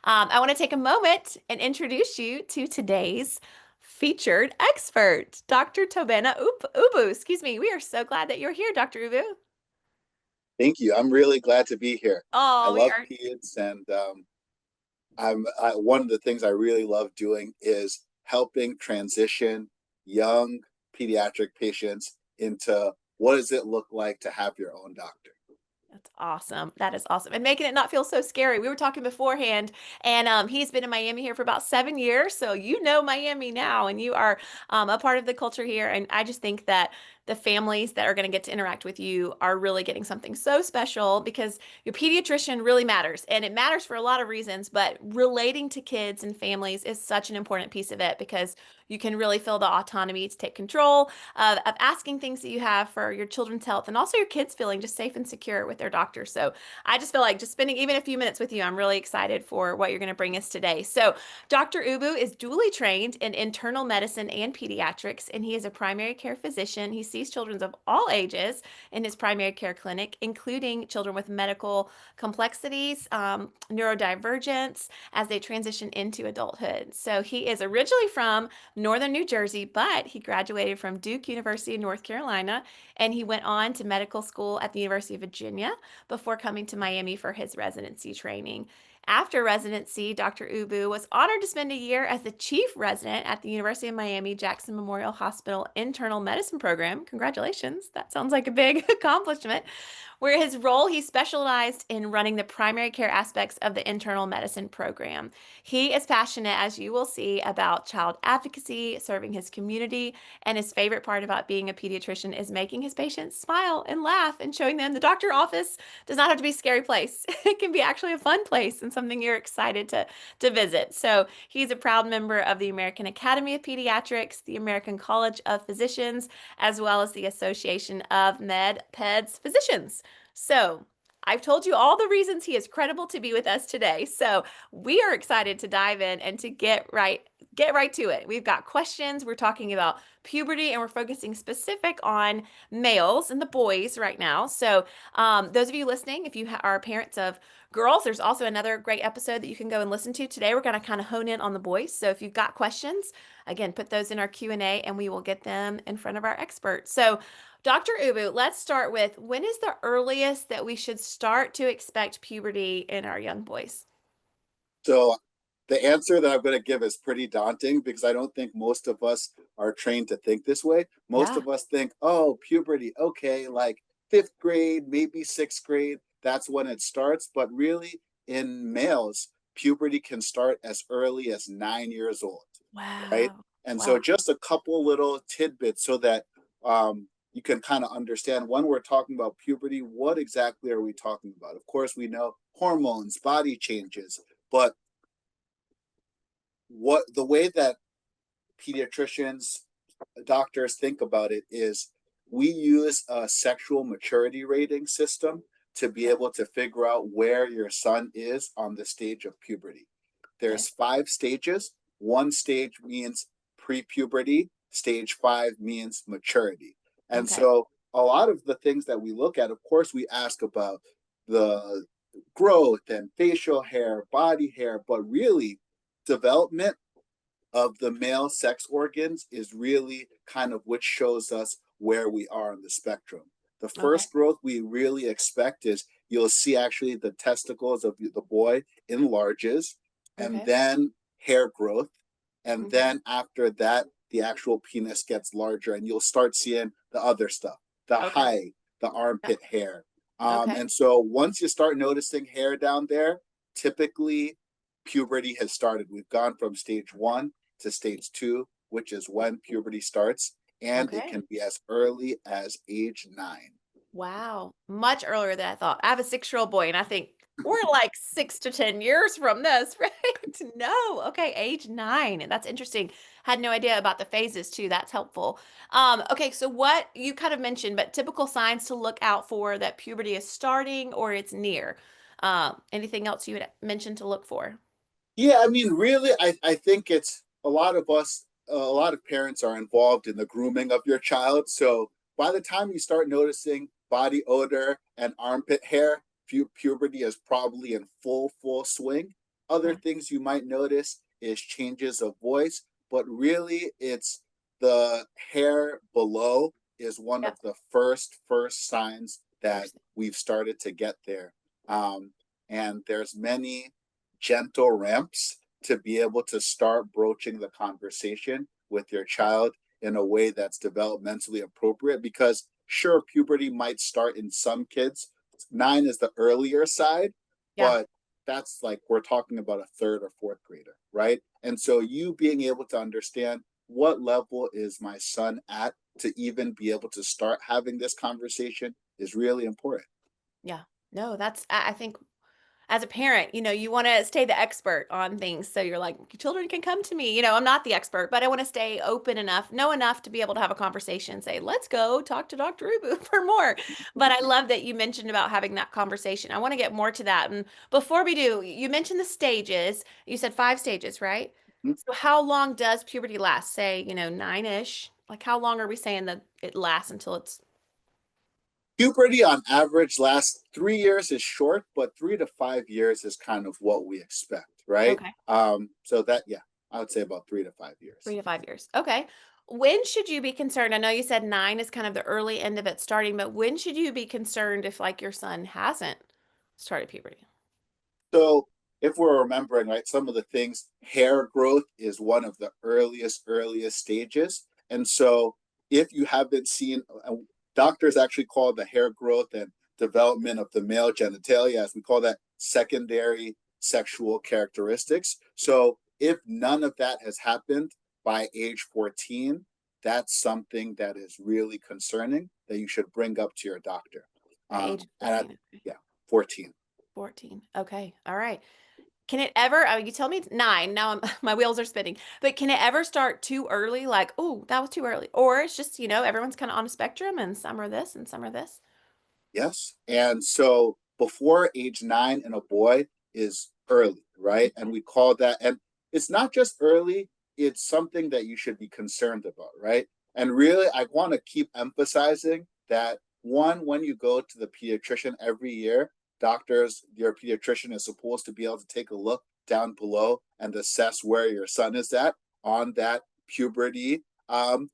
I want to take a moment and introduce you to today's featured expert, Dr. Tobena Ubu. Excuse me. We are so glad that you're here, Dr. Ubu. Thank you. I'm really glad to be here. I Oh, we love are. kids, and one of the things I really love doing is helping transition young pediatric patients into what does it look like to have your own doctor. That's awesome. That is awesome. And making it not feel so scary. We were talking beforehand, and he's been in Miami here for about 7 years. So you know Miami now, and you are a part of the culture here. And I just think that the families that are going to get to interact with you are really getting something so special because your pediatrician really matters. And it matters for a lot of reasons, but relating to kids and families is such an important piece of it because you can really feel the autonomy to take control of asking things that you have for your children's health and also your kids feeling just safe and secure with their doctor. So I just feel like just spending even a few minutes with you, I'm really excited for what you're going to bring us today. So Dr. Ubu is dually trained in internal medicine and pediatrics, and he is a primary care physician. He sees children of all ages in his primary care clinic, including children with medical complexities, neurodivergence, as they transition into adulthood. So he is originally from Northern New Jersey, but he graduated from Duke University in North Carolina, and he went on to medical school at the University of Virginia before coming to Miami for his residency training. After residency, Dr. Ubu was honored to spend a year as the chief resident at the University of Miami Jackson Memorial Hospital Internal Medicine Program. Congratulations. That sounds like a big accomplishment. Where his role, he specialized in running the primary care aspects of the internal medicine program. He is passionate, as you will see, about child advocacy, serving his community, and his favorite part about being a pediatrician is making his patients smile and laugh and showing them the doctor office does not have to be a scary place. It can be actually a fun place and something you're excited to visit. So he's a proud member of the American Academy of Pediatrics, the American College of Physicians, as well as the Association of Med-Peds Physicians. So I've told you all the reasons he is credible to be with us today. So we are excited to dive in and to get right to it. We've got questions. We're talking about puberty and we're focusing specific on males and the boys right now. So those of you listening, if you are parents of girls, there's also another great episode that you can go and listen to. Today we're going to kind of hone in on the boys. So if you've got questions, again, put those in our Q&A and we will get them in front of our experts. So Dr. Ubu, let's start with when is the earliest that we should start to expect puberty in our young boys? So the answer that I'm going to give is pretty daunting because I don't think most of us are trained to think this way. Most Yeah. of us think, oh, puberty, okay, like fifth grade, maybe sixth grade, that's when it starts. But really, in males, puberty can start as early as 9 years old, right? Wow. And so, Wow. just a couple little tidbits so that you can kind of understand when we're talking about puberty, what exactly are we talking about? Of course, we know hormones, body changes, but what the way that pediatricians, doctors think about it is we use a sexual maturity rating system to be Okay. able to figure out where your son is on the stage of puberty. Okay. There's 5 stages. One stage means pre-puberty, stage 5 means maturity. And Okay. so a lot of the things that we look at, of course, we ask about the growth and facial hair, body hair, but really development of the male sex organs is really kind of which shows us where we are on the spectrum. The Okay. first growth we really expect is you'll see actually the testicles of the boy enlarges, and Okay. then hair growth, and Okay. then after that the actual penis gets larger, and you'll start seeing the other stuff, the Okay. height, the Yeah. armpit hair. Okay. And so once you start noticing hair down there, typically puberty has started. We've gone from stage 1 to stage 2, which is when puberty starts, and it Okay. can be as early as age 9. Wow. Much earlier than I thought. I have a 6-year-old boy, and I think we're like 6 to 10 years from this, right? No. Okay. Age 9. That's interesting. Had no idea about the phases too. That's helpful. Okay. So what you kind of mentioned, but typical signs to look out for that puberty is starting or it's near. Anything else you would mention to look for? Yeah, I mean, really, I think it's a lot of us, a lot of parents are involved in the grooming of your child. So by the time you start noticing body odor and armpit hair, puberty is probably in full swing. Other Yeah. things you might notice is changes of voice, but really it's the hair below is one of Yep. the first signs that First. we've started to get there. Um, and there's many gentle ramps to be able to start broaching the conversation with your child in a way that's developmentally appropriate, because sure, puberty might start in some kids. 9 is the earlier side, Yeah. but that's like we're talking about a third or fourth grader, right? And so you being able to understand what level is my son at to even be able to start having this conversation is really important. Yeah. No, that's I think as a parent, you want to stay the expert on things. So you're like, children can come to me. I'm not the expert, but I want to stay open enough, know enough to be able to have a conversation, say, let's go talk to Dr. Ubu for more. But I love that you mentioned about having that conversation. I want to get more to that. And before we do, you mentioned the stages. You said 5 stages, right? So how long does puberty last? Say, 9-ish. Like how long are we saying that it lasts until it's Puberty on average lasts 3 years is short, but 3 to 5 years is kind of what we expect, right? okay? So that, yeah, I would say about 3 to 5 years. 3 to 5 years. Okay. When should you be concerned? I know you said 9 is kind of the early end of it starting, but when should you be concerned if like your son hasn't started puberty? So if we're remembering, right, some of the things, hair growth is one of the earliest stages. And so if you haven't seen, doctors actually call the hair growth and development of the male genitalia, as we call that, secondary sexual characteristics. So if none of that has happened by age 14, that's something that is really concerning that you should bring up to your doctor. By age And at, 14. Okay. yeah, 14. 14. Okay. All right. Can it ever, you tell me it's 9. Now my wheels are spinning, but can it ever start too early? Like, oh, that was too early. Or it's just, everyone's kind of on a spectrum and some are this and some are this. Yes. And so before age 9 in a boy is early, right? And Okay. we call that, and it's not just early, it's something that you should be concerned about, right? And really, I want to keep emphasizing that one, when you go to the pediatrician every year, your pediatrician is supposed to be able to take a look down below and assess where your son is at on that puberty on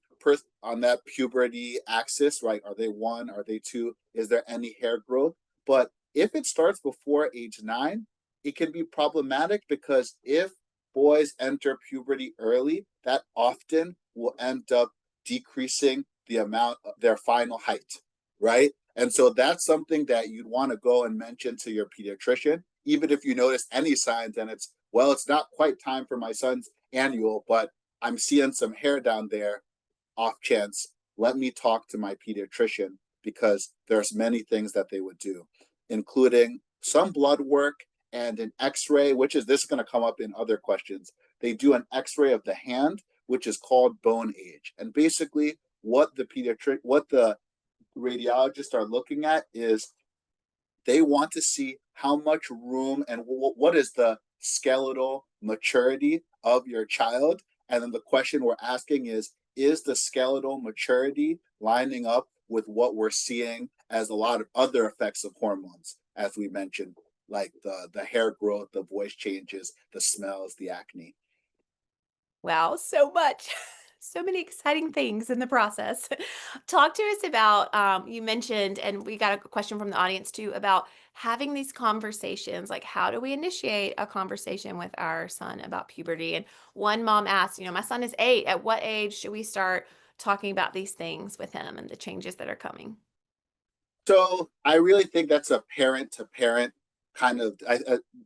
that puberty axis, right? Are they 1? Are they 2? Is there any hair growth? But if it starts before age 9, it can be problematic because if boys enter puberty early, that often will end up decreasing the amount of their final height, right? And so that's something that you'd want to go and mention to your pediatrician, even if you notice any signs and it's not quite time for my son's annual, but I'm seeing some hair down there off chance, let me talk to my pediatrician, because there's many things that they would do, including some blood work and an x-ray, which is this is going to come up in other questions. They do an x-ray of the hand, which is called bone age. And basically what the radiologists are looking at is they want to see how much room and what is the skeletal maturity of your child. And then the question we're asking is the skeletal maturity lining up with what we're seeing as a lot of other effects of hormones, as we mentioned, like the hair growth, the voice changes, the smells, the acne. Wow, so much. So many exciting things in the process. Talk to us about, you mentioned, and we got a question from the audience too, about having these conversations. Like, how do we initiate a conversation with our son about puberty? And one mom asked, my son is 8. At what age should we start talking about these things with him and the changes that are coming? So I really think that's a parent to parent kind of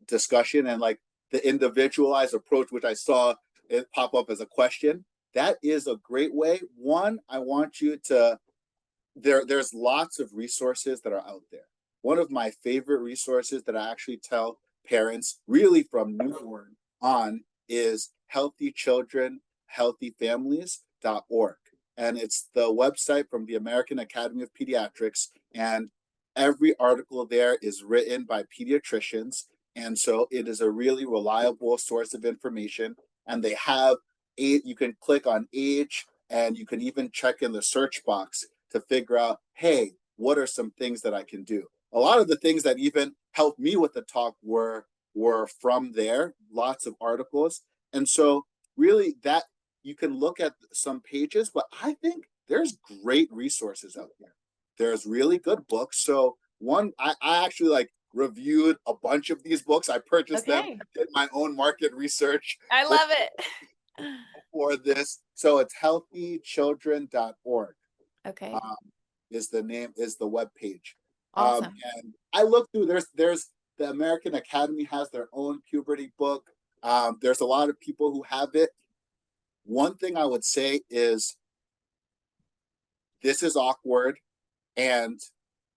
discussion, and like the individualized approach, which I saw it pop up as a question. That is a great way. One, I want you to there's lots of resources that are out there. One of my favorite resources that I actually tell parents really from newborn on is Healthy Children, Healthy Families.org. And it's the website from the American Academy of Pediatrics. And every article there is written by pediatricians. And so it is a really reliable source of information. And they have you can click on age, and you can even check in the search box to figure out, hey, what are some things that I can do? A lot of the things that even helped me with the talk were were from there, lots of articles. And so really that you can look at some pages, but I think there's great resources out there. There's really good books. So I actually like reviewed a bunch of these books. I purchased them, Okay. did my own market research I for love it. this. So it's healthychildren.org. Okay. Um, is the name is the web page. Awesome. And I look through there's the American Academy has their own puberty book. There's a lot of people who have it. One thing I would say is this is awkward, and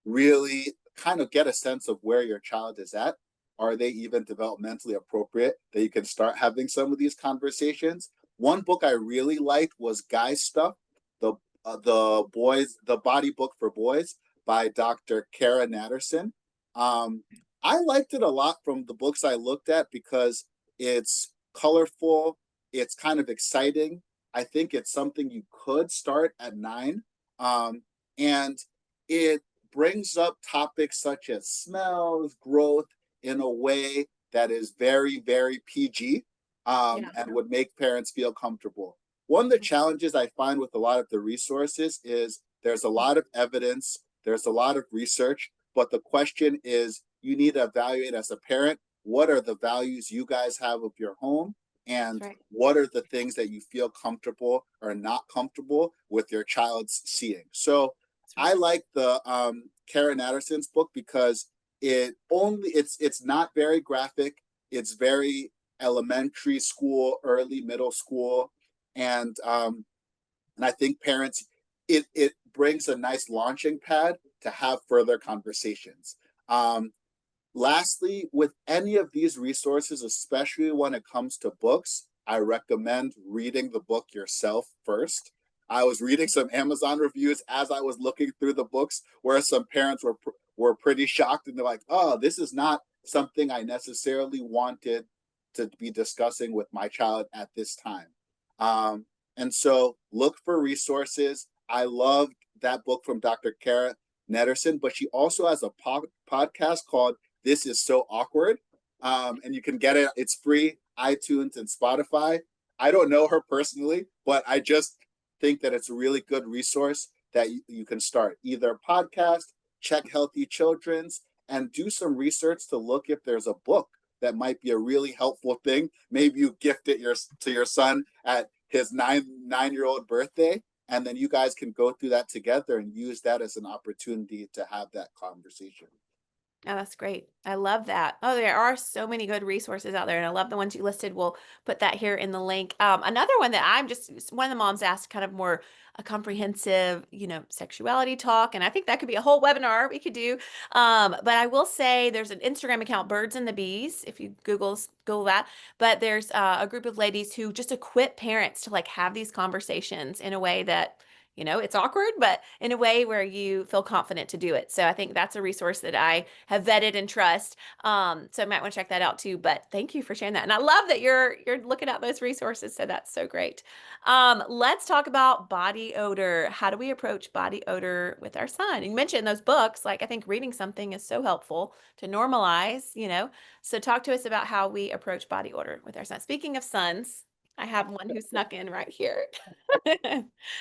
really kind of get a sense of where your child is at. Are they even developmentally appropriate that you can start having some of these conversations? One book I really liked was Guy Stuff, the the body book for boys by Dr. Kara Natterson. Um, I liked it a lot from the books I looked at because it's colorful, it's kind of exciting. I think it's something you could start at 9, and it brings up topics such as smells, growth in a way that is very, very PG, Yeah. and would make parents feel comfortable. One of the challenges I find with a lot of the resources is there's a lot of evidence, there's a lot of research, but the question is you need to evaluate as a parent what are the values you guys have of your home That's and right. what are the things that you feel comfortable or not comfortable with your child's seeing. So That's I right. like the Karen Anderson's book because it's not very graphic. It's very elementary school, early middle school, and I think parents it brings a nice launching pad to have further conversations. Um, Lastly, with any of these resources, especially when it comes to books, I recommend reading the book yourself first. I was reading some Amazon reviews as I was looking through the books, where some parents were pretty shocked, and they're like, "Oh, this is not something I necessarily wanted to be discussing with my child at this time." And so, look for resources. I loved that book from Dr. Kara Nederson, but she also has a podcast called "This Is So Awkward," and you can get it. It's free, iTunes and Spotify. I don't know her personally, but I just think that it's a really good resource that you can start either a podcast, check Healthy Children's, and do some research to look if there's a book that might be a really helpful thing. Maybe you gift it to your son at his 9-year-old birthday, and then you guys can go through that together and use that as an opportunity to have that conversation. Oh, that's great. I love that. Oh, there are so many good resources out there, and I love the ones you listed. We'll put that here in the link. Another one that one of the moms asked kind of more a comprehensive, sexuality talk, and I think that could be a whole webinar we could do. But I will say there's an Instagram account, Birds and the Bees, if you Google that. But there's a group of ladies who just equip parents to like have these conversations in a way that it's awkward, but in a way where you feel confident to do it. So I think that's a resource that I have vetted and trust. So I might want to check that out too. But thank you for sharing that. And I love that you're looking at those resources. So that's so great. Let's talk about body odor. How do we approach body odor with our son? And you mentioned those books. Like I think reading something is so helpful to normalize. So talk to us about how we approach body odor with our son. Speaking of sons, I have one who snuck in right here.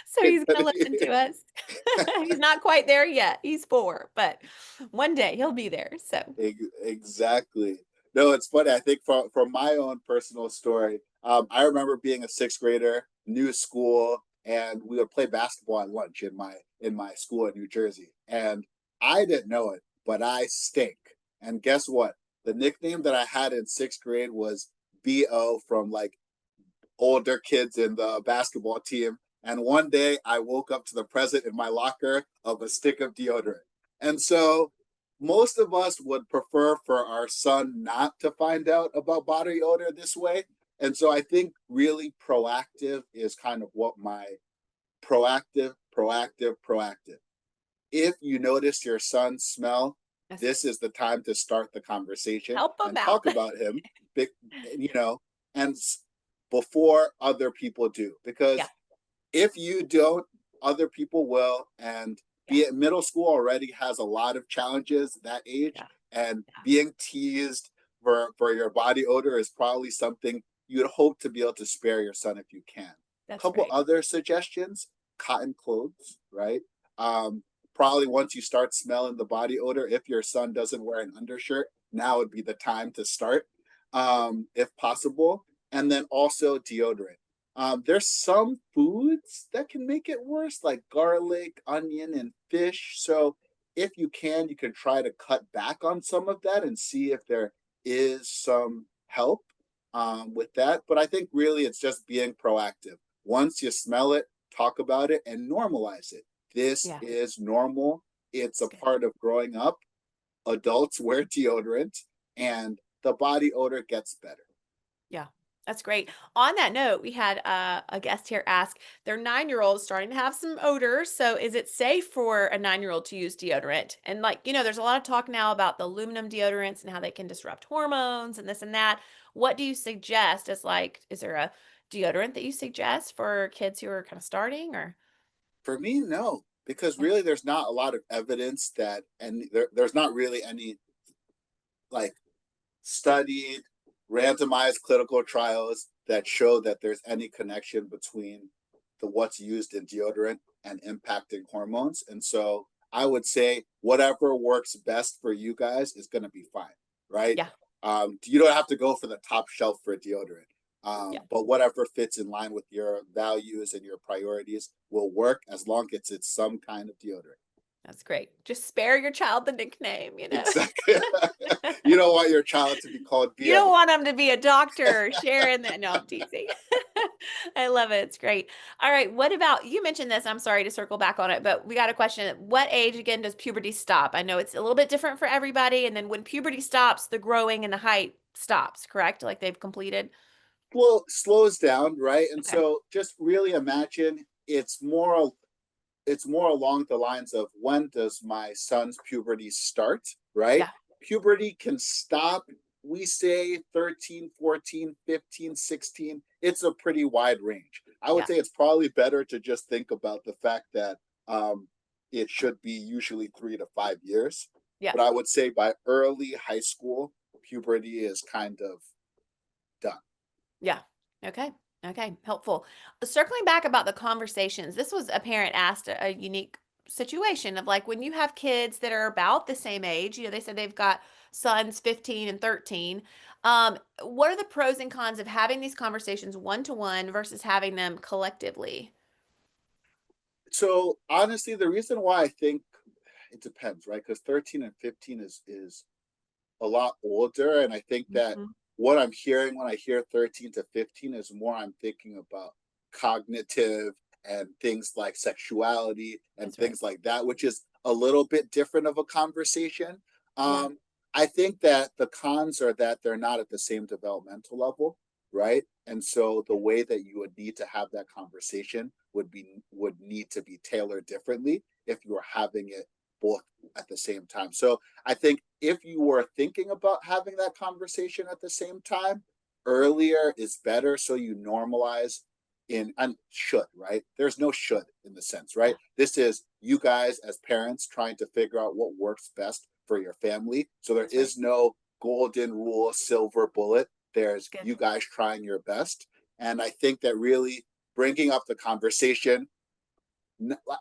So he's going to listen to us. He's not quite there yet. He's 4, but one day he'll be there. So, Exactly. No, it's funny. I think from my own personal story, I remember being a sixth grader, new school, and we would play basketball at lunch in my school in New Jersey. And I didn't know it, but I stink. And guess what? The nickname that I had in sixth grade was BO from like older kids in the basketball team. And one day I woke up to the present in my locker of a stick of deodorant. And so most of us would prefer for our son not to find out about body odor this way. And so I think really proactive is kind of what my proactive. If you notice your son smell, that's this is the time to start the conversation help him and out. talk about him, you know, and before other people do. Yeah. Because if you don't, other people will. And Yeah. be it middle school already has a lot of challenges that age, Yeah. and Yeah. being teased for your body odor is probably something you'd hope to be able to spare your son if you can. That's Couple great. other suggestions: cotton clothes, right? Probably once you start smelling the body odor, if your son doesn't wear an undershirt, now would be the time to start, if possible. And then also deodorant. There's some foods that can make it worse, like garlic, onion, and fish. So if you can try to cut back on some of that and see if there is some help with that. But I think really it's just being proactive. Once you smell it, talk about it and normalize it. This Yeah, is normal. It's that's a good. part of growing up. Adults wear deodorant and the body odor gets better. Yeah, that's great. On that note, we had a guest here ask their 9-year-old is starting to have some odors. So, is it safe for a 9-year-old to use deodorant? And, like, there's a lot of talk now about the aluminum deodorants and how they can disrupt hormones and this and that. What do you suggest as, like, is there a deodorant that you suggest for kids who are kind of starting or? For me, no, because Yeah. really there's not a lot of evidence that, and there's not really any like studied randomized clinical trials that show that there's any connection between the what's used in deodorant and impacting hormones. And so I would say whatever works best for you guys is going to be fine, right? Yeah. You don't have to go for the top shelf for deodorant, Yeah. but whatever fits in line with your values and your priorities will work as long as it's some kind of deodorant. That's great. Just spare your child the nickname. Exactly. You don't want your child to be called You Via. don't want them to be a doctor sharing that. No, I'm teasing. I love it. It's great. All right. What about you mentioned this? I'm sorry to circle back on it, but we got a question. What age again does puberty stop? I know it's a little bit different for everybody. And then when puberty stops, the growing and the height stops, correct? Like they've completed. Well, slows down, right? And Okay. so just really imagine it's more along the lines of when does my son's puberty start, right? Yeah. Puberty can stop, we say 13, 14, 15, 16. It's a pretty wide range. I would Yeah. say it's probably better to just think about the fact that it should be usually 3 to 5 years. Yeah. But I would say by early high school, puberty is kind of done. Yeah. Okay. Okay. Helpful. Circling back about the conversations, this was a parent asked a unique situation of like when you have kids that are about the same age, they said they've got sons 15 and 13. What are the pros and cons of having these conversations one to one versus having them collectively? So honestly, the reason why I think it depends, right? Because 13 and 15 is a lot older. And I think that Mhm. what I'm hearing when I hear 13 to 15 is more I'm thinking about cognitive and things like sexuality and That's right. things like that, which is a little bit different of a conversation. Yeah. I think that the cons are that they're not at the same developmental level, right? And so the way that you would need to have that conversation would need to be tailored differently if you were having it both at the same time. So I think if you were thinking about having that conversation at the same time, earlier is better so you normalize in and should, right? There's no should in the sense, Yeah. right? This is you guys as parents trying to figure out what works best for your family. So there That's right. is no golden rule, silver bullet. There's That's good. you guys trying your best. And I think that really bringing up the conversation,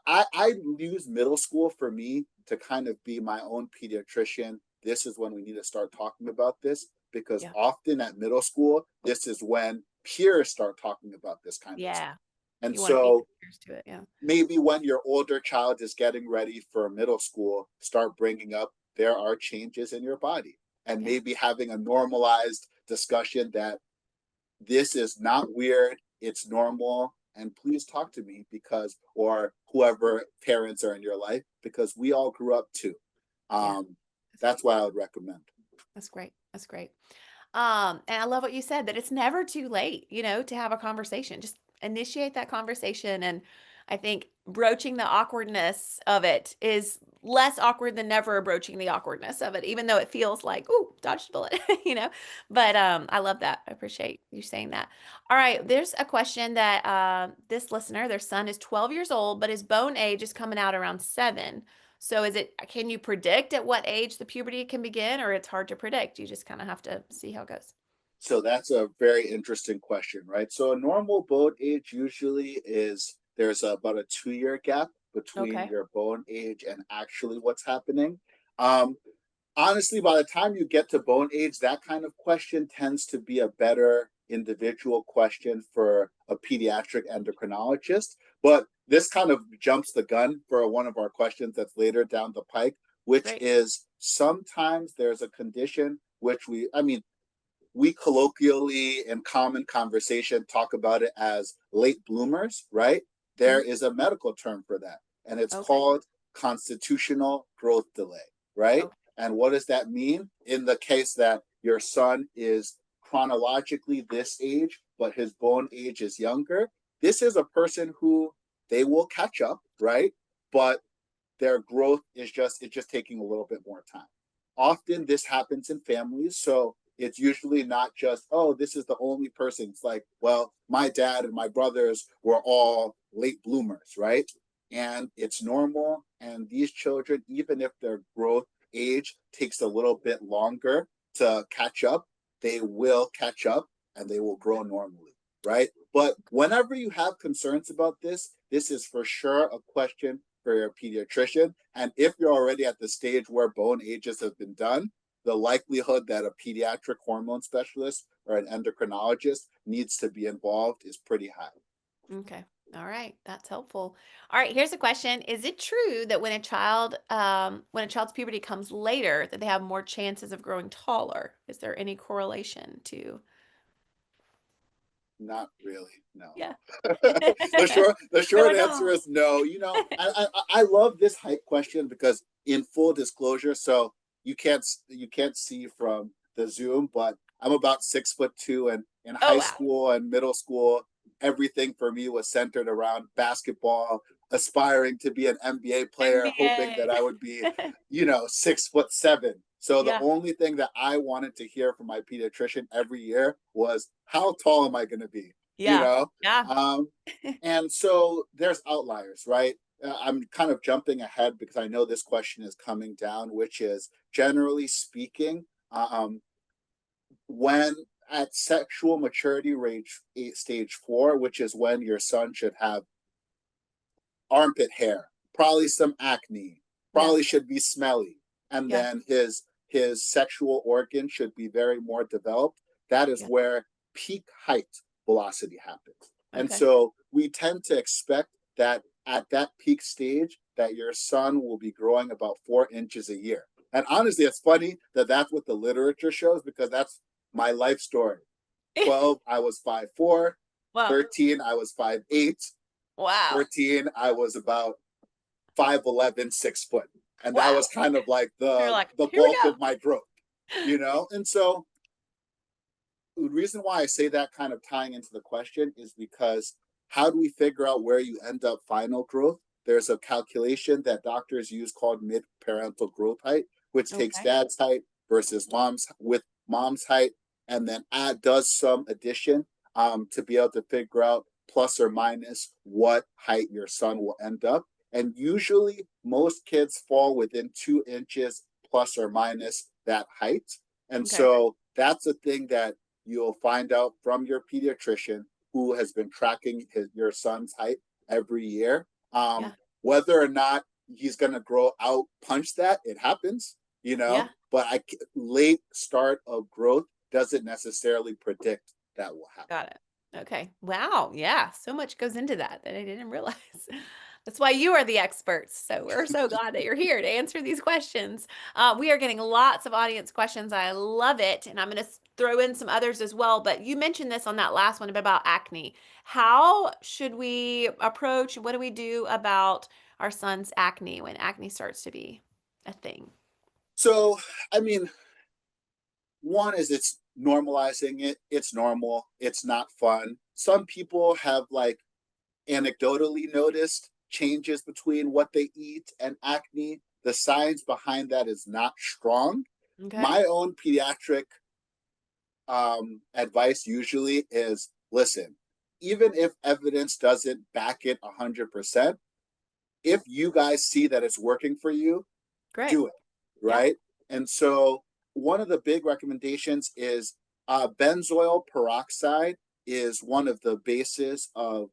I use middle school for me to kind of be my own pediatrician. This is when we need to start talking about this because Yeah. often at middle school, this is when peers start talking about this kind of stuff. Yeah. And You want to beat the so fears to it. Yeah. maybe when your older child is getting ready for middle school, start bringing up there are changes in your body and Yeah. maybe having a normalized discussion that this is not weird, it's normal, and please talk to me because, or whoever parents are in your life, because we all grew up too. Yeah. Um, That's that's great. what I would recommend. That's great. That's great. And I love what you said that it's never too late, to have a conversation. Just initiate that conversation. And I think broaching the awkwardness of it is less awkward than never broaching the awkwardness of it, even though it feels like, ooh, dodged a bullet, you know. But I love that. I appreciate you saying that. All right. There's a question that this listener, their son is 12 years old, but his bone age is coming out around 7. So can you predict at what age the puberty can begin, or it's hard to predict? You just kind of have to see how it goes. So that's a very interesting question, right? So a normal bone age usually is there's about a 2 year gap between Okay. your bone age and actually what's happening. Um, Honestly, by the time you get to bone age, that kind of question tends to be a better individual question for a pediatric endocrinologist. But this kind of jumps the gun for one of our questions that's later down the pike, which Great. is sometimes there's a condition which we colloquially in common conversation talk about it as late bloomers, right? There Mhm. is a medical term for that, and it's Okay. called constitutional growth delay, right? Okay. And what does that mean? In the case that your son is chronologically this age, but his bone age is younger, this is a person who they will catch up, right? But their growth is just taking a little bit more time. Often this happens in families, so it's usually not just, oh, this is the only person. It's like, well, my dad and my brothers were all late bloomers, right? And it's normal. And these children, even if their growth age takes a little bit longer to catch up, they will catch up and they will grow normally, right? But whenever you have concerns about this is for sure a question for your pediatrician. And if you're already at the stage where bone ages have been done, the likelihood that a pediatric hormone specialist or an endocrinologist needs to be involved is pretty high. Okay. All right. That's helpful. All right. Here's a question. Is it true that when a child's puberty comes later, that they have more chances of growing taller? Is there any correlation to? Not really, no. Yeah. The You're short like, answer oh. is no. I love this height question because in full disclosure, so you can't see from the Zoom, but I'm about 6'2", and in Oh high wow. school and middle school, everything for me was centered around basketball, aspiring to be an NBA player, hoping that NBA. I would be, 6'7". So the Yeah. only thing that I wanted to hear from my pediatrician every year was, how tall am I going to be? You Yeah. know, Yeah. um, and so there's outliers, right? I'm kind of jumping ahead because I know this question is coming down, which is generally speaking, when at sexual maturity rate stage 4, which is when your son should have armpit hair, probably some acne, Yeah. probably should be smelly, and Yeah. then his sexual organ should be very more developed. That is Yeah. where peak height velocity happens. And Okay. so we tend to expect that at that peak stage that your son will be growing about 4 inches a year. And honestly, it's funny that that's what the literature shows because that's my life story. 12, I was 5'4". Wow. 13, I was 5'8". Wow. 14, I was about 5'11", 6 foot. And that was Wow. kind of like You're the like, the here we bulk go. of my growth, And so the reason why I say that, kind of tying into the question, is because how do we figure out where you end up final growth? There's a calculation that doctors use called mid-parental growth height, which takes Okay. dad's height versus mom's height, and then does some addition to be able to figure out plus or minus what height your son will end up. And usually, most kids fall within 2 inches plus or minus that height. And Okay. so that's a thing that you'll find out from your pediatrician who has been tracking your son's height every year. Yeah. Whether or not he's going to grow out, punch that, it happens, Yeah. but late start of growth doesn't necessarily predict that will happen. Got it. Okay. Wow. Yeah. So much goes into that I didn't realize. That's why you are the experts. So we're so glad that you're here to answer these questions. We are getting lots of audience questions. I love it. And I'm going to throw in some others as well. But you mentioned this on that last one about acne. How should we approach? What do we do about our son's acne when acne starts to be a thing? So, I mean, one is it's normalizing it. It's normal. It's not fun. Some people have anecdotally noticed changes between what they eat and acne. The science behind that is not strong. Okay. My own pediatric advice usually is, listen, even if evidence doesn't back it 100%, if you guys see that it's working for you, Great. do it, Yeah. right? And so one of the big recommendations is benzoyl peroxide is one of the bases of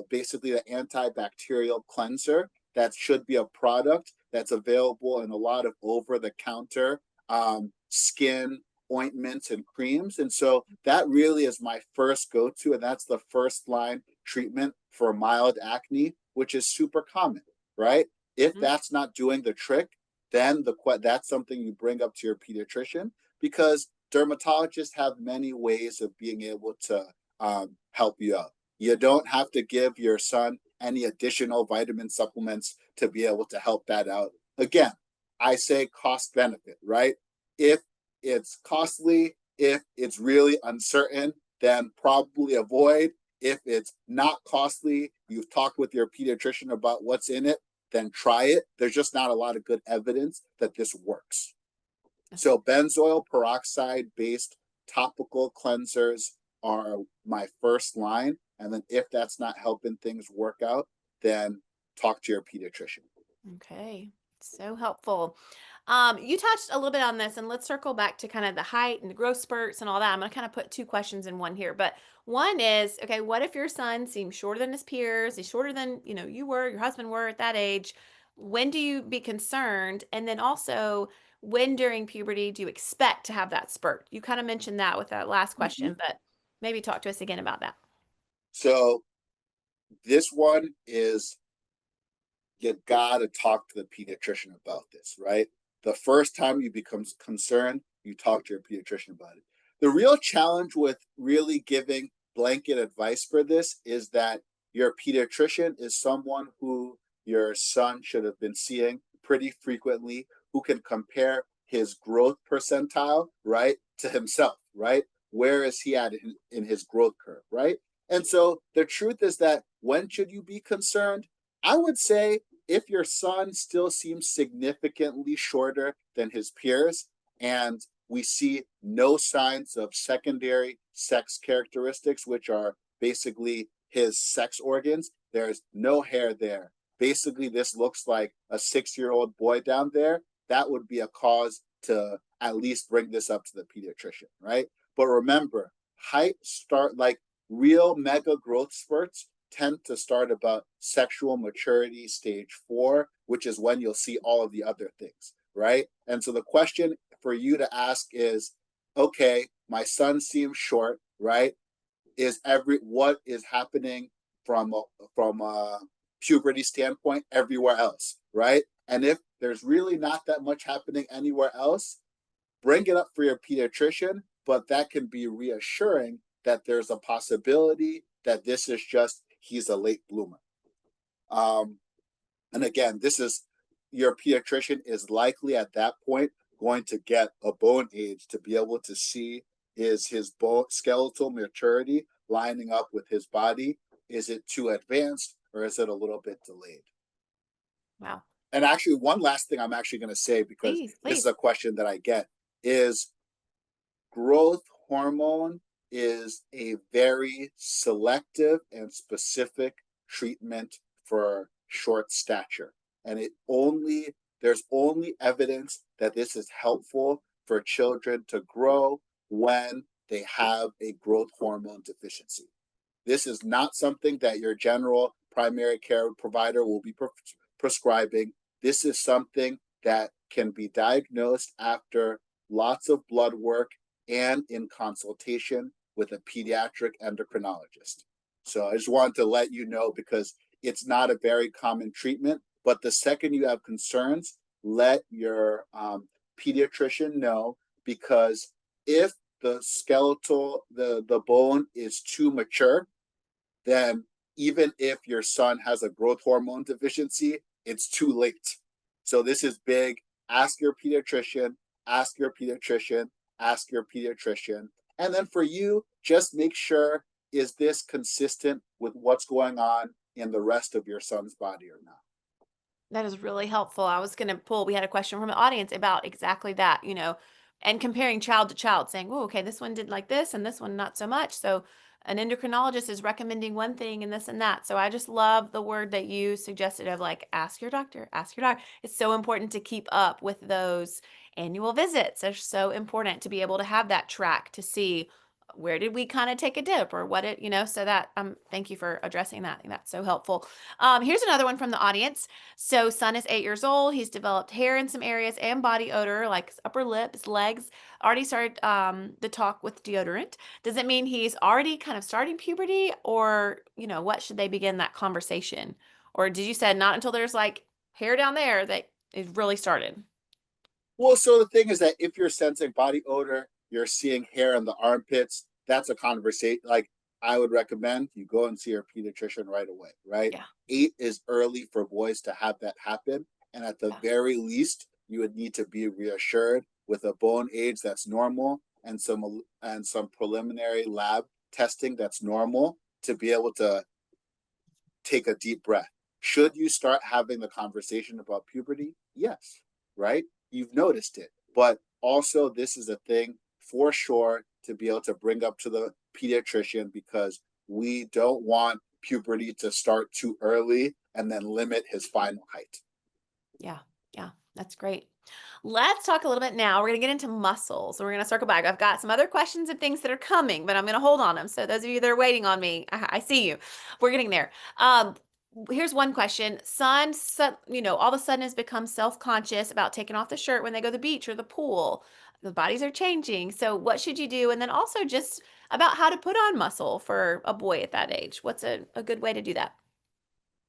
basically the antibacterial cleanser that should be a product that's available in a lot of over-the-counter skin ointments and creams. And so that really is my first go-to, and that's the first line treatment for mild acne, which is super common, right? If Mhm. that's not doing the trick, then that's something you bring up to your pediatrician, because dermatologists have many ways of being able to help you out. You don't have to give your son any additional vitamin supplements to be able to help that out. Again, I say cost benefit, right? If it's costly, if it's really uncertain, then probably avoid. If it's not costly, you've talked with your pediatrician about what's in it, then try it. There's just not a lot of good evidence that this works. That's So benzoyl peroxide based topical cleansers are my first line. And then if that's not helping things work out, then talk to your pediatrician. okay. So helpful. You touched a little bit on this, and let's circle back to kind of the height and the growth spurts and all that. I'm going to kind of put two questions in one here, but one is, okay, what if your son seems shorter than his peers? He's shorter than, you were, your husband were at that age. When do you be concerned? And then also, when during puberty do you expect to have that spurt? You kind of mentioned that with that last Mm-hmm. question, but maybe talk to us again about that. So this one is, you gotta talk to the pediatrician about this, right? The first time you become concerned, you talk to your pediatrician about it. The real challenge with really giving blanket advice for this is that your pediatrician is someone who your son should have been seeing pretty frequently, who can compare his growth percentile, right, to himself, right? Where is he at in his growth curve, right? And so the truth is that when should you be concerned? I would say if your son still seems significantly shorter than his peers, and we see no signs of secondary sex characteristics, which are basically his sex organs, there's no hair there. Basically, this looks like a 6-year-old boy down there. That would be a cause to at least bring this up to the pediatrician, right? But remember, height start like real mega growth spurts tend to start about sexual maturity stage 4, which is when you'll see all of the other things, right? And so the question for you to ask is, okay, my son seems short, right? Is every what is happening from a puberty standpoint everywhere else, right? And if there's really not that much happening anywhere else, bring it up for your pediatrician, but that can be reassuring that there's a possibility that this is just he's a late bloomer. Um, and again, this is your pediatrician is likely at that point going to get a bone age to be able to see is his bone skeletal maturity lining up with his body. Is it too advanced or is it a little bit delayed? Wow. And actually, one last thing I'm actually going to say, because Please, this is please. a question that I get, is growth hormone is a very selective and specific treatment for short stature. And there's only evidence that this is helpful for children to grow when they have a growth hormone deficiency. This is not something that your general primary care provider will be prescribing. This is something that can be diagnosed after lots of blood work and in consultation with a pediatric endocrinologist. So I just wanted to let you know, because it's not a very common treatment. But the second you have concerns, let your pediatrician know, because if the bone is too mature, then even if your son has a growth hormone deficiency, it's too late. So this is big. Ask your pediatrician, ask your pediatrician, ask your pediatrician. And then for you, just make sure, is this consistent with what's going on in the rest of your son's body or not? That is really helpful. I was going to pull, we had a question from the audience about exactly that, and comparing child to child, saying, oh, okay, this one did like this and this one not so much. So an endocrinologist is recommending one thing and this and that. So I just love the word that you suggested of like, ask your doctor, ask your doctor. It's so important to keep up with those annual visits. They're so important to be able to have that track to see where did we kind of take a dip or what it, so that thank you for addressing that. I think that's so helpful. Here's another one from the audience. So son is 8 years old. He's developed hair in some areas and body odor, like his upper lip, his legs. Already started the talk with deodorant. Does it mean he's already kind of starting puberty, or, what should they begin that conversation? Or did you said not until there's like hair down there that it really started? Well, so the thing is that if you're sensing body odor, you're seeing hair in the armpits, that's a conversation. Like, I would recommend you go and see your pediatrician right away, right? Yeah. 8 is early for boys to have that happen. And at the Yeah. very least, you would need to be reassured with a bone age that's normal and some preliminary lab testing that's normal to be able to take a deep breath. Should you start having the conversation about puberty? Yes, right? You've noticed it. But also, this is a thing for sure to be able to bring up to the pediatrician, because we don't want puberty to start too early and then limit his final height. Yeah. Yeah. That's great. Let's talk a little bit now. We're going to get into muscles. So we're going to circle back. I've got some other questions and things that are coming, but I'm going to hold on them. So those of you that are waiting on me, I see you. We're getting there. Here's one question. All of a sudden has become self-conscious about taking off the shirt when they go to the beach or the pool. The bodies are changing. So what should you do? And then also just about how to put on muscle for a boy at that age. What's a good way to do that?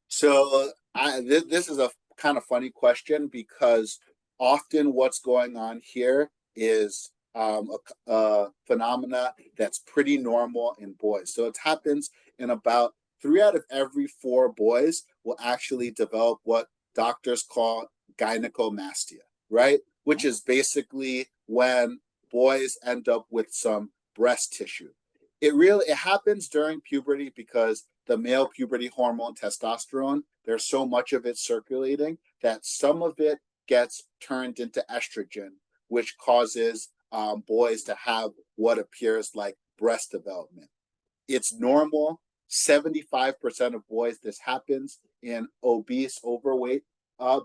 So this is a kind of funny question, because often what's going on here is a phenomena that's pretty normal in boys. So it happens in about 3 out of every 4 boys will actually develop what doctors call gynecomastia, right? Which Okay. is basically when boys end up with some breast tissue. It happens during puberty because the male puberty hormone testosterone, there's so much of it circulating that some of it gets turned into estrogen, which causes boys to have what appears like breast development. It's normal. 75% of boys, this happens. In obese, overweight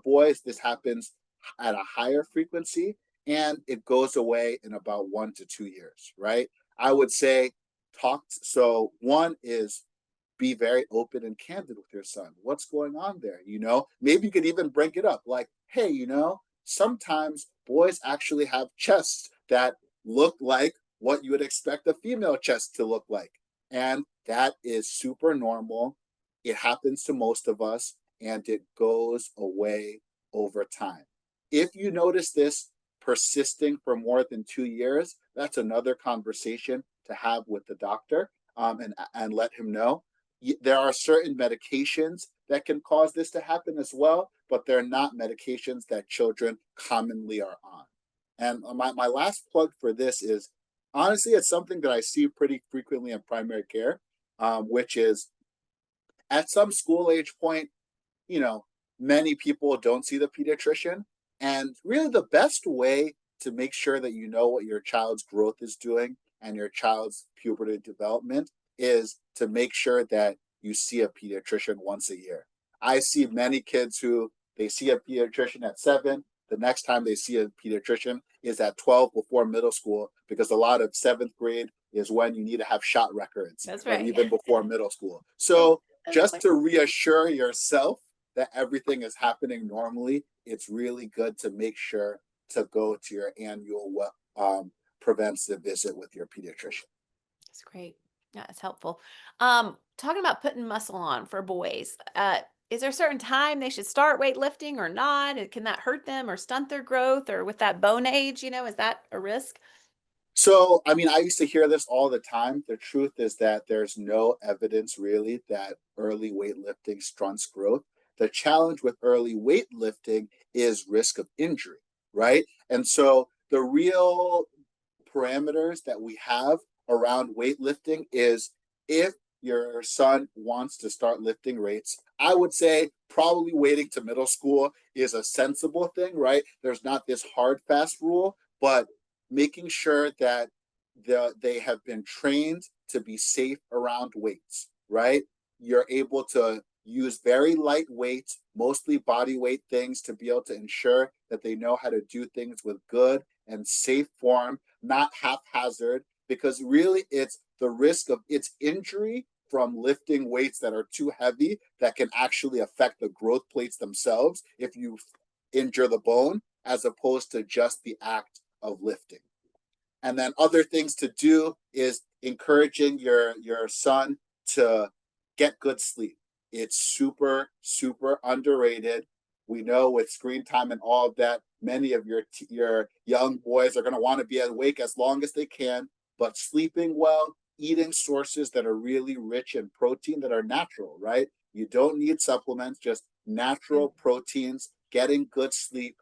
boys, this happens at a higher frequency, and it goes away in about 1 to 2 years, right? I would say so one is be very open and candid with your son. What's going on there? Maybe you could even bring it up like, hey, sometimes boys actually have chests that look like what you would expect a female chest to look like. And that is super normal. It happens to most of us, and it goes away over time. If you notice this persisting for more than 2 years, that's another conversation to have with the doctor, and let him know. There are certain medications that can cause this to happen as well, but they're not medications that children commonly are on. And my last plug for this is, honestly, it's something that I see pretty frequently in primary care, which is at some school age point, you know, many people don't see the pediatrician. And really, the best way to make sure that you know what your child's growth is doing and your child's puberty development is to make sure that you see a pediatrician once a year. I see many kids who they see a pediatrician at 7. The next time they see a pediatrician is at 12 before middle school, because a lot of 7th grade is when you need to have shot records, That's or right. even before middle school. That's So that's just like to reassure yourself that everything is happening normally, it's really good to make sure to go to your annual preventive visit with your pediatrician. That's great. Yeah, it's helpful. Talking about putting muscle on for boys, is there a certain time they should start weightlifting or not? And can that hurt them or stunt their growth, or with that bone age, is that a risk? So, I mean, I used to hear this all the time. The truth is that there's no evidence really that early weightlifting stunts growth. The challenge with early weightlifting is risk of injury, right? And so the real parameters that we have around weightlifting is, if your son wants to start lifting weights, I would say probably waiting to middle school is a sensible thing, right? There's not this hard, fast rule, but making sure that they have been trained to be safe around weights, right? You're able to use very light weights, mostly body weight things, to be able to ensure that they know how to do things with good and safe form, not haphazard, because really it's the risk of its injury from lifting weights that are too heavy that can actually affect the growth plates themselves if you injure the bone, as opposed to just the act of lifting. And then other things to do is encouraging your son to get good sleep. It's super underrated. We know with screen time and all of that, many of your young boys are going to want to be awake as long as they can, but sleeping well, eating sources that are really rich in protein that are natural, right? You don't need supplements, just natural proteins, getting good sleep,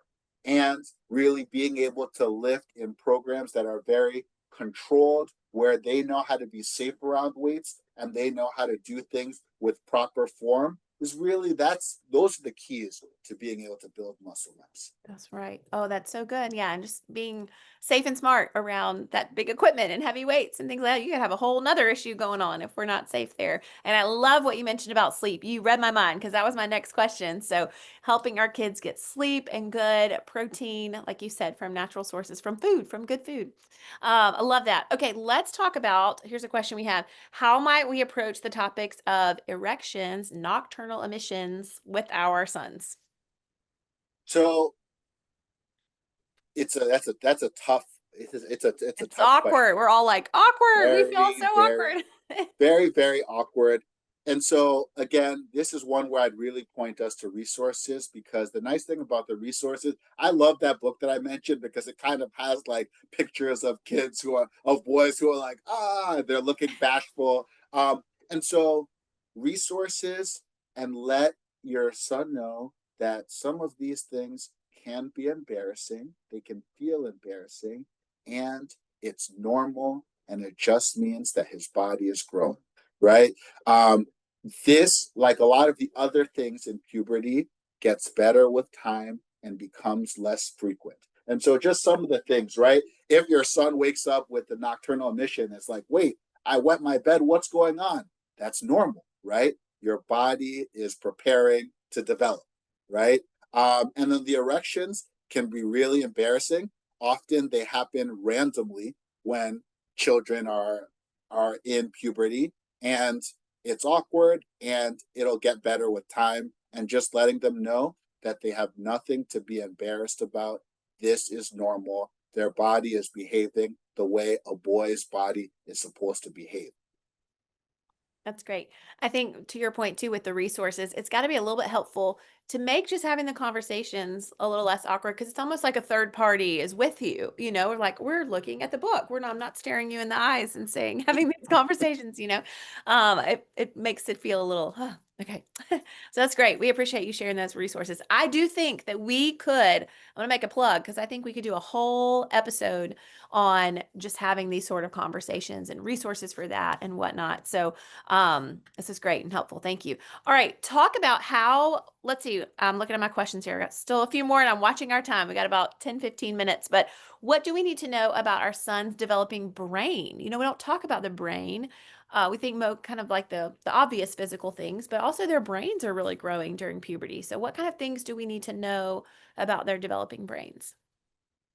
and really being able to lift in programs that are very controlled, where they know how to be safe around weights and they know how to do things with proper form, is really, that's those are the keys to being able to build muscle mass. That's right. Oh, that's so good. Yeah, and just being safe and smart around that big equipment and heavy weights and things like that. You could have a whole nother issue going on if we're not safe there. And I love what you mentioned about sleep. You read my mind because that was my next question. So helping our kids get sleep and good protein, like you said, from natural sources, from food, from good food. I love that. Okay, let's talk about, here's a question we have. How might we approach the topics of erections, nocturnal emissions with our sons? So that's a tough, it's a It's tough question. awkward. We're all like, awkward. We feel Very, so very, awkward. very awkward. And so again, this is one where I'd really point us to resources, because the nice thing about the resources, I love that book that I mentioned because it kind of has like pictures of kids who are of boys who are like, they're looking bashful. And so resources, and let your son know that some of these things can be embarrassing, they can feel embarrassing, and it's normal, and it just means that his body is growing, right? Um, this, like a lot of the other things in puberty, gets better with time and becomes less frequent. And so, just some of the things, right? If your son wakes up with the nocturnal emission, it's like, wait, I wet my bed, what's going on? That's normal, right? Your body is preparing to develop, right? And then the erections can be really embarrassing. Often they happen randomly when children are in puberty, and it's awkward, and it'll get better with time, and just letting them know that they have nothing to be embarrassed about. This is normal. Their body is behaving the way a boy's body is supposed to behave. That's great. I think to your point too with the resources, it's got to be a little bit helpful to make just having the conversations a little less awkward because it's almost like a third party is with you, like we're looking at the book. I'm not staring you in the eyes and saying having these conversations. It makes it feel a little okay. So that's great. We appreciate you sharing those resources. I do think that we could, I'm gonna make a plug because I think we could do a whole episode on just having these sort of conversations and resources for that and whatnot. So this is great and helpful. Thank you. All right. Talk about how, let's see, I'm looking at my questions here. I got still a few more and I'm watching our time. We got about 10-15 minutes, but what do we need to know about our son's developing brain? We don't talk about the brain. We think kind of like the obvious physical things, but also their brains are really growing during puberty. So what kind of things do we need to know about their developing brains?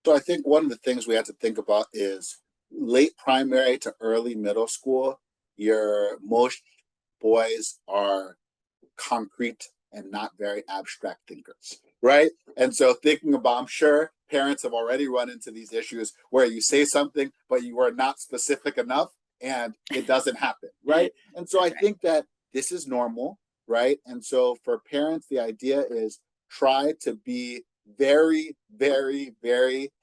So I think one of the things we have to think about is late primary to early middle school. Your most boys are concrete and not very abstract thinkers, right? And so thinking about, I'm sure parents have already run into these issues where you say something, but you are not specific enough and it doesn't happen, right? And so I That's right. think that this is normal, right? And so for parents, the idea is try to be very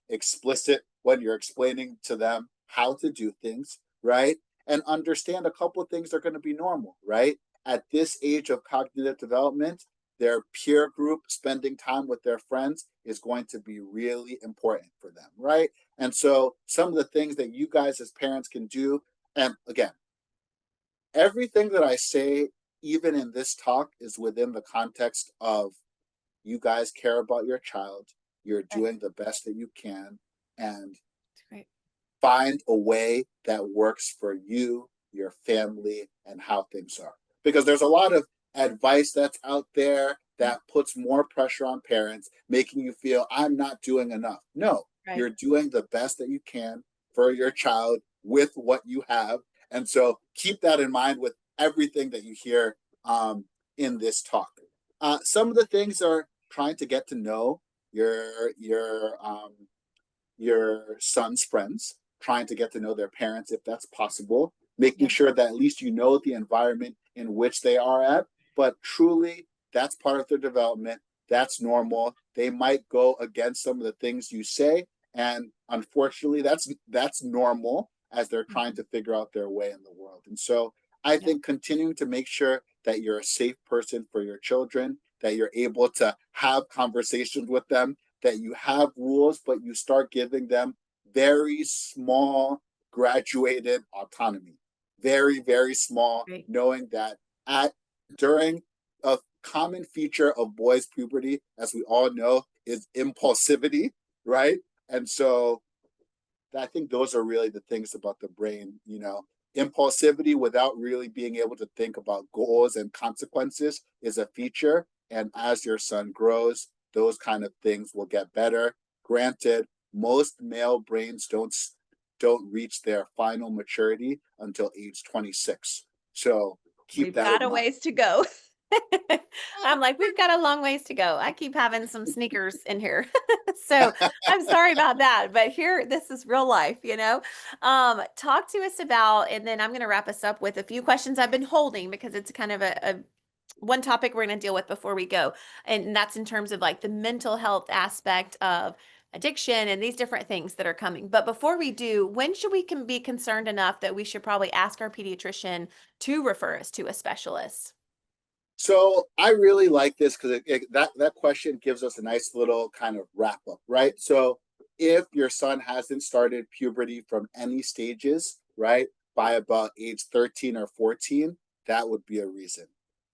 explicit when you're explaining to them how to do things, right? And understand a couple of things are going to be normal, right? At this age of cognitive development, their peer group, spending time with their friends, is going to be really important for them, right? And so, some of the things that you guys as parents can do, and again, everything that I say, even in this talk, is within the context of you guys care about your child, you're Right. doing the best that you can, and That's great. find a way that works for you, your family, and how things are. Because there's a lot of advice that's out there that puts more pressure on parents, making you feel I'm not doing enough. No, Right. you're doing the best that you can for your child with what you have. And so keep that in mind with everything that you hear in this talk. Some of the things are trying to get to know your your um, your son's friends, trying to get to know their parents if that's possible, making Yeah. sure that at least you know the environment in which they are at. But truly, that's part of their development. That's normal. They might go against some of the things you say, and unfortunately, that's normal as they're trying Mhm. to figure out their way in the world. And so, I Yeah. think continuing to make sure that you're a safe person for your children, that you're able to have conversations with them, that you have rules, but you start giving them very small graduated autonomy. Very, very small, Right. knowing that at during a common feature of boys' puberty, as we all know, is impulsivity, right? And so I think those are really the things about the brain, impulsivity without really being able to think about goals and consequences is a feature. And as your son grows, those kind of things will get better. Granted, most male brains don't reach their final maturity until age 26. So keep We've that got in a mind. ways to go. I'm like, we've got a long ways to go. I keep having some sneakers in here. So I'm sorry about that. But here, this is real life. Talk to us about, and then I'm going to wrap us up with a few questions I've been holding because it's kind of a one topic we're going to deal with before we go. And that's in terms of like the mental health aspect of addiction and these different things that are coming. But before we do, when should we can be concerned enough that we should probably ask our pediatrician to refer us to a specialist? So I really like this because that question gives us a nice little kind of wrap up, right? So if your son hasn't started puberty from any stages, right, by about age 13 or 14, that would be a reason.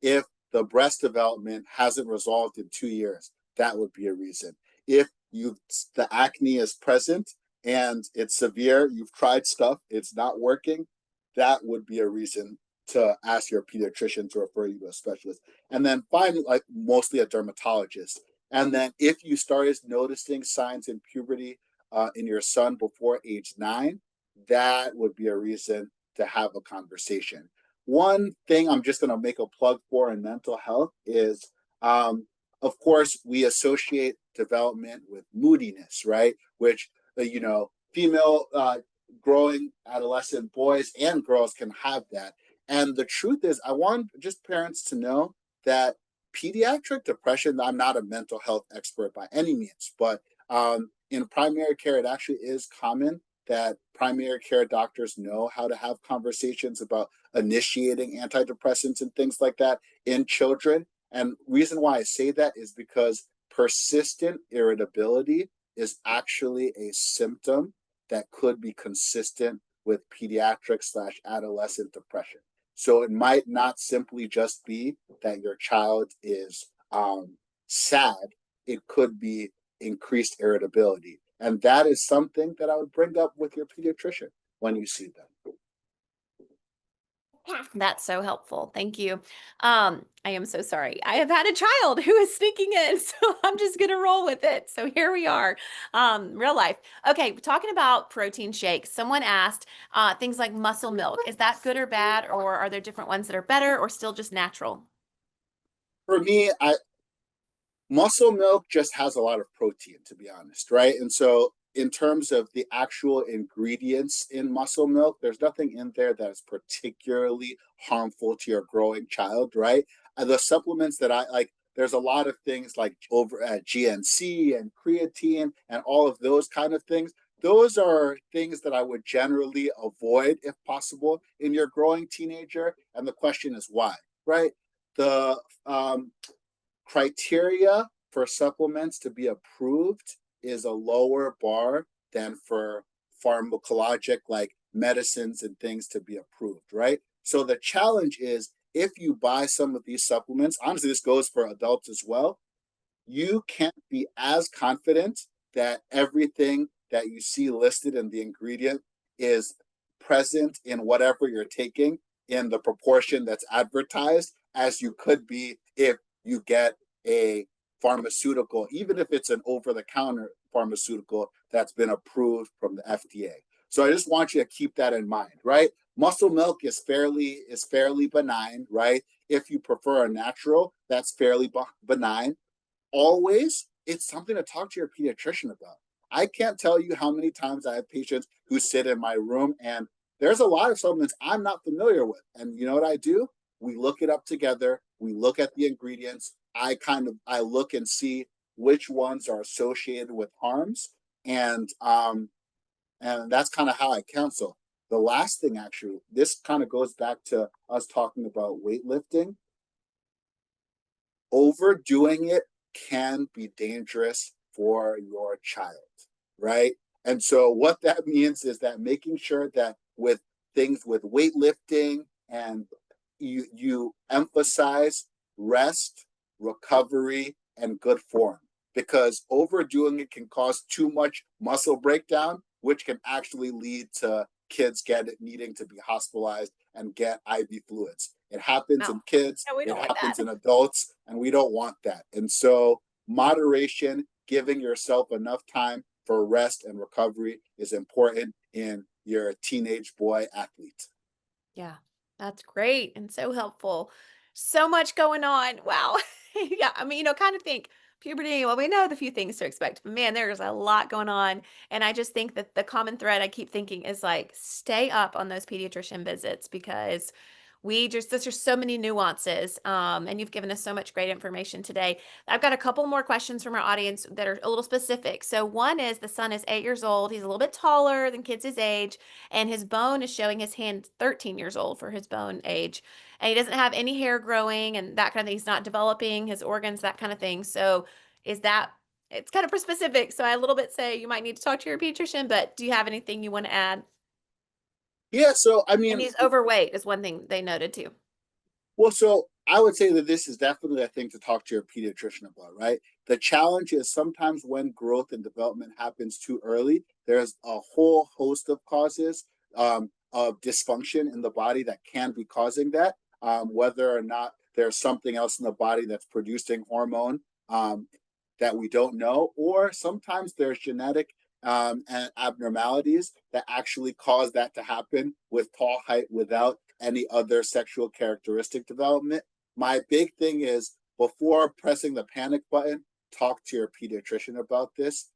If the breast development hasn't resolved in 2 years, that would be a reason. If the acne is present and it's severe, you've tried stuff, it's not working, that would be a reason to ask your pediatrician to refer you to a specialist. And then finally, like mostly a dermatologist. And then if you started noticing signs in puberty in your son before age 9, that would be a reason to have a conversation. One thing I'm just going to make a plug for in mental health is, of course, we associate development with moodiness, right? Which, female growing adolescent boys and girls can have that. And the truth is, I want just parents to know that pediatric depression, I'm not a mental health expert by any means, but in primary care, it actually is common that primary care doctors know how to have conversations about initiating antidepressants and things like that in children. And reason why I say that is because persistent irritability is actually a symptom that could be consistent with pediatric slash adolescent depression. So it might not simply just be that your child is sad. It could be increased irritability. And that is something that I would bring up with your pediatrician when you see them. That's so helpful. Thank you. I am so sorry. I have had a child who is sneaking in, so I'm just gonna roll with it. So here we are, real life. Okay, talking about protein shakes. Someone asked things like muscle milk. Is that good or bad, or are there different ones that are better, or still just natural? For me, muscle milk just has a lot of protein, to be honest, right? And so, in terms of the actual ingredients in muscle milk, there's nothing in there that is particularly harmful to your growing child, right? The supplements that I like, there's a lot of things like over GNC and creatine and all of those kind of things. Those are things that I would generally avoid if possible in your growing teenager. And the question is why, right? The criteria for supplements to be approved is a lower bar than for pharmacologic like medicines and things to be approved, right? So the challenge is if you buy some of these supplements, honestly, this goes for adults as well, you can't be as confident that everything that you see listed in the ingredient is present in whatever you're taking in the proportion that's advertised as you could be if you get a pharmaceutical, even if it's an over-the-counter pharmaceutical that's been approved from the FDA. So I just want you to keep that in mind, right? Muscle milk is fairly benign, right? If you prefer a natural, that's fairly benign. Always, it's something to talk to your pediatrician about. I can't tell you how many times I have patients who sit in my room and there's a lot of supplements I'm not familiar with. And you know what I do? We look it up together. We look at the ingredients. I look and see which ones are associated with harms, and that's kind of how I counsel. The last thing, actually, this kind of goes back to us talking about weightlifting. Overdoing it can be dangerous for your child, right? And so what that means is that making sure that with things with weightlifting and you emphasize rest, recovery, and good form, because overdoing it can cause too much muscle breakdown, which can actually lead to kids needing to be hospitalized and get IV fluids. It happens No, in kids, no, we it don't want that. happens in adults, and we don't want that. And so, moderation, giving yourself enough time for rest and recovery is important in your teenage boy athlete. Yeah, that's great and so helpful. So much going on. Wow. Yeah, I mean, kind of think puberty, well, we know the few things to expect, but man, there's a lot going on. And I just think that the common thread I keep thinking is like, stay up on those pediatrician visits because there's just so many nuances. And you've given us so much great information today. I've got a couple more questions from our audience that are a little specific. So one is the son is 8 years old. He's a little bit taller than kids his age, and his bone is showing his hand 13 years old for his bone age. And he doesn't have any hair growing and that kind of thing. He's not developing his organs, that kind of thing. So is that it's kind of specific. So I a little bit say you might need to talk to your pediatrician, but do you have anything you want to add? Yeah, so I And mean, he's overweight is one thing they noted too. well, so I would say that this is definitely a thing to talk to your pediatrician about, right? The challenge is sometimes when growth and development happens too early, there's a whole host of causes of dysfunction in the body that can be causing that, whether or not there's something else in the body that's producing hormone that we don't know, or sometimes there's genetic and abnormalities that actually cause that to happen with tall height without any other sexual characteristic development. My big thing is before pressing the panic button, talk to your pediatrician about this,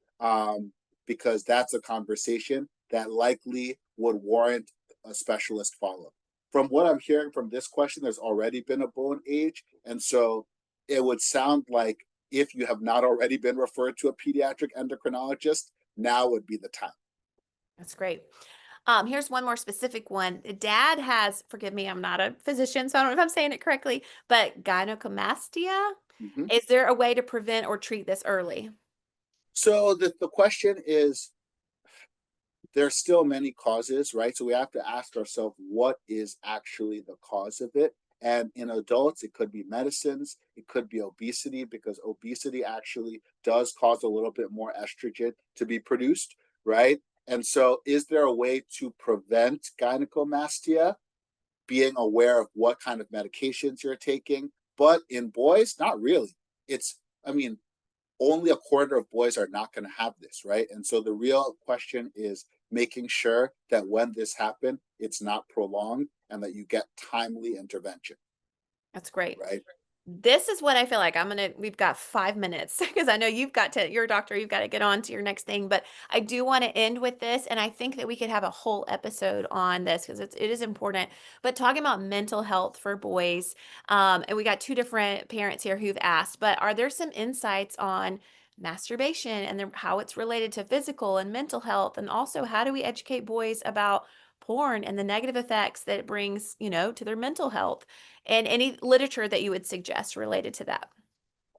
because that's a conversation that likely would warrant a specialist follow up. From what I'm hearing from this question, there's already been a bone age. And so it would sound like if you have not already been referred to a pediatric endocrinologist, now would be the time. That's great. Here's one more specific one. Dad has, forgive me, I'm not a physician, so I don't know if I'm saying it correctly, but gynecomastia. Mm-hmm. Is there a way to prevent or treat this early? So the question is, there's still many causes, right? So we have to ask ourselves what is actually the cause of it. And in adults, it could be medicines, it could be obesity, because obesity actually does cause a little bit more estrogen to be produced, right? And so, is there a way to prevent gynecomastia? Being aware of what kind of medications you're taking. But in boys, not really. It's, I mean, only a quarter of boys are not going to have this, right? And so the real question is making sure that when this happens, it's not prolonged and that you get timely intervention, That's great. right? This is what I feel like we've got 5 minutes because I know you're a doctor, you've got to get on to your next thing, but I do want to end with this. And I think that we could have a whole episode on this because it is important, but talking about mental health for boys. And we got two different parents here who've asked, but are there some insights on masturbation and how it's related to physical and mental health? And also how do we educate boys about porn and the negative effects that it brings, to their mental health? And any literature that you would suggest related to that.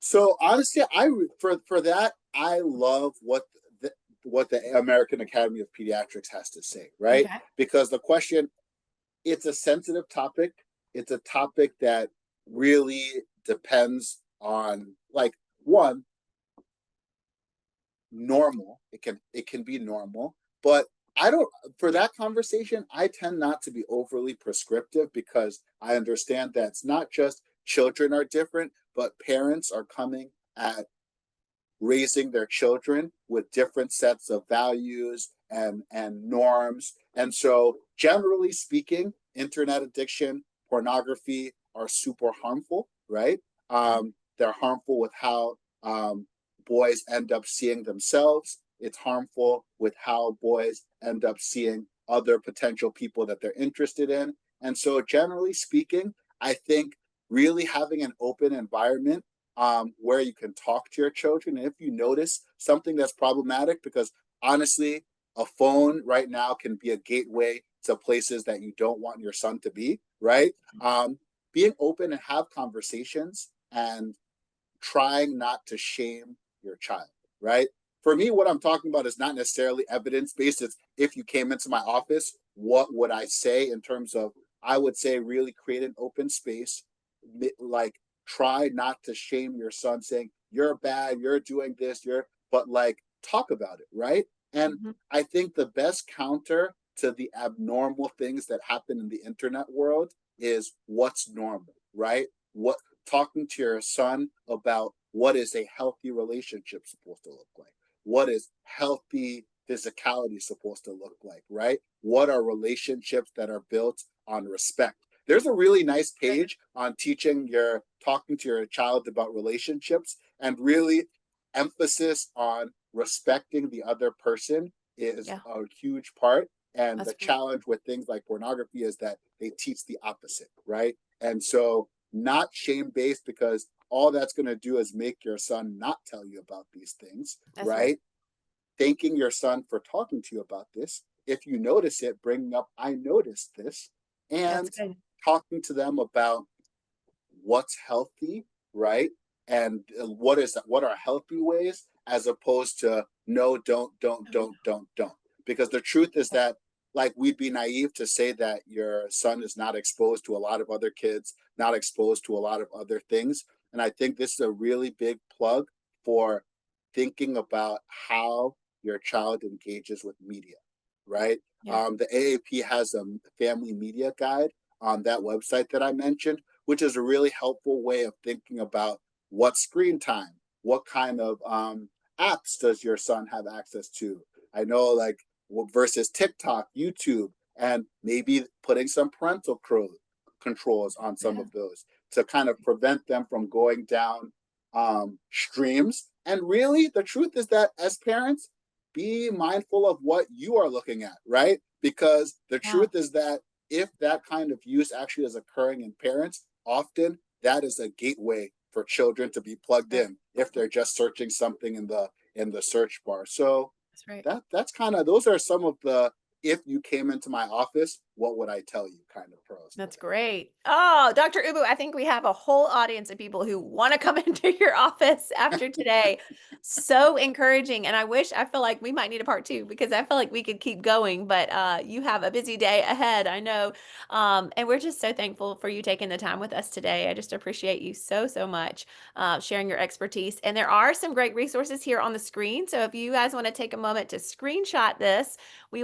So honestly, for that, I love the, what the American Academy of Pediatrics has to say, right? Okay. Because the question, it's a sensitive topic. It's a topic that really depends on, like, one, normal. It can be normal, but I don't, for that conversation, I tend not to be overly prescriptive because I understand that it's not just children are different, but parents are coming at raising their children with different sets of values and norms. And so, generally speaking, internet addiction, pornography are super harmful, right? They're harmful with how boys end up seeing themselves. It's harmful with how boys end up seeing other potential people that they're interested in. And so, generally speaking, I think really having an open environment where you can talk to your children. And if you notice something that's problematic, because honestly, a phone right now can be a gateway to places that you don't want your son to be, right? Um, Being open and have conversations and trying not to shame your child, right? For me, what I'm talking about is not necessarily evidence based. It's if you came into my office, what would I say in terms of, I would say, really create an open space, like try not to shame your son saying, you're bad, you're doing this, but like talk about it, right? And Mhm. I think the best counter to the abnormal things that happen in the internet world is what's normal, right? What talking to your son about what is a healthy relationship supposed to look like, what is healthy physicality supposed to look like, right? What are relationships that are built on respect? There's a really nice Right. page on talking to your child about relationships, and really emphasis on respecting the other person is Yeah, a huge part. And the that's challenge with things like pornography is that they teach the opposite, right? And so, not shame based, because all that's going to do is make your son not tell you about these things, that's right. right? Thanking your son for talking to you about this. If you notice it, bringing up, I noticed this, That's and good. talking to them about what's healthy, right? And what are healthy ways, as opposed to no, don't. Because the truth is that, like, we'd be naive to say that your son is not exposed to a lot of other kids, not exposed to a lot of other things. And I think this is a really big plug for thinking about how your child engages with media, right? Yeah. The AAP has a family media guide on that website that I mentioned, which is a really helpful way of thinking about what screen time, what kind of apps does your son have access to. I know, like, versus TikTok, YouTube, and maybe putting some controls on some Yeah. of those to kind of prevent them from going down streams. And really, the truth is that as parents, be mindful of what you are looking at, right? Because the Yeah. truth is that if that kind of use actually is occurring in parents, often that is a gateway for children to be plugged Right. in if they're just searching something in the search bar. So That's right. that's kind of, those are some of the, if you came into my office, what would I tell you kind of pros for That's it. great. Oh, Dr. Ubu, I think we have a whole audience of people who want to come into your office after today. So encouraging. And I feel like we might need a part two because I feel like we could keep going, but you have a busy day ahead, I know. And we're just so thankful for you taking the time with us today. I just appreciate you so, so much sharing your expertise. And there are some great resources here on the screen. So if you guys want to take a moment to screenshot this, we will